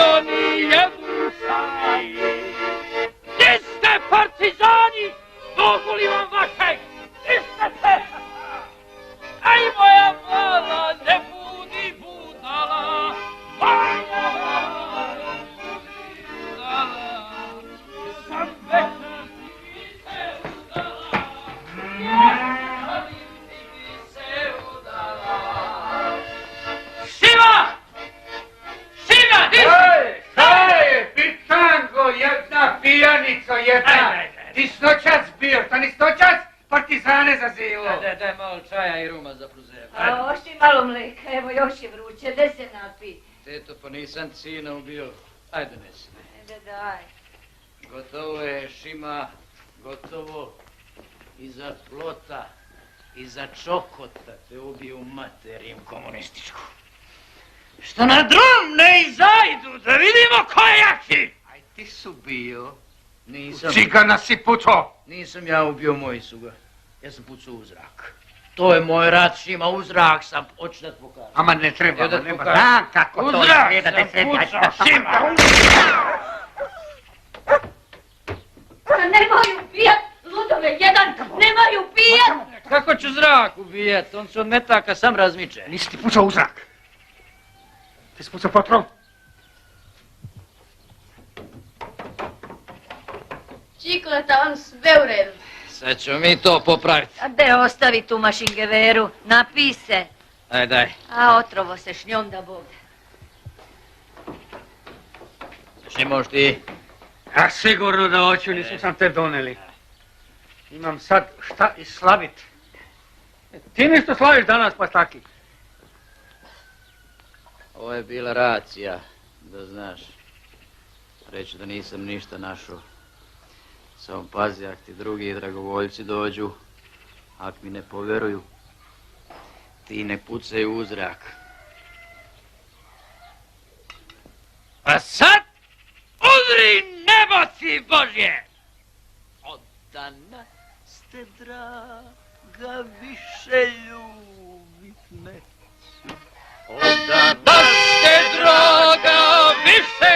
bilo ni jednu saj. Gdje ste partizani? Mogu li vam vašeg? Gdje ste se? Aj moja mala, ne budi budala. Moja mala, ne budi budala. Sam večer ti se udala. Večer ti se udala. Šima! Šima, di si? Šta je, pitango, jedna pijanico, jedna. Ti snoćas bio, šta ni snoćas partizane zazilo. Daj malo čaja i ruma za pruzem. A oši malo mleka, evo još je vruće, gdje se napi? Teto, pa nisam sina ubio. Ajde nesi. Ajde daj. Gotovo je, Šima, gotovo. Iza plota, iza čokota te ubiju materijem komunističku. Što na drum ne izajdu, da vidimo ko je jači. Aj ti su bio. Nisam. Cigana si pucao. Nisam ja ubio, moji su ga. Ja sam pucao u zrak. To je moj rat, Šima, u zrak sam. Hoću da ti pokažem. Ama ne treba, Da nema. pokažem. Znam kako U to zrak izgleda da sam se... pucao, Šima. Nemoj ubijat, ludove jedan, nemoj ubijat! Kako ću zrak ubijat? On se od metaka sam razmiče. Nisi ti pucao u zrak. Ti si pucao patron. Čikleta, on sve u redu. Sad ćemo mi to popraviti. A gdje ostavi tu mašingeveru? Napij se. Aj, daj. A otrovo se šnjom da Bog. Šimoš ti? Ja sigurno da hoću, nisam sam te doneli. Imam sad šta i slavit. Ti ništo slaviš danas, pa taki. Ovo je bila racija, da znaš. Reći da nisam ništa našao. Samo pazi, ak ti drugi dragovoljci dođu, ak mi ne povjeruju, ti ne pucaj u zrak. A sad udri neboci Božje! Od danas ste, draga, više ljubit neću. Od danas ste, draga, više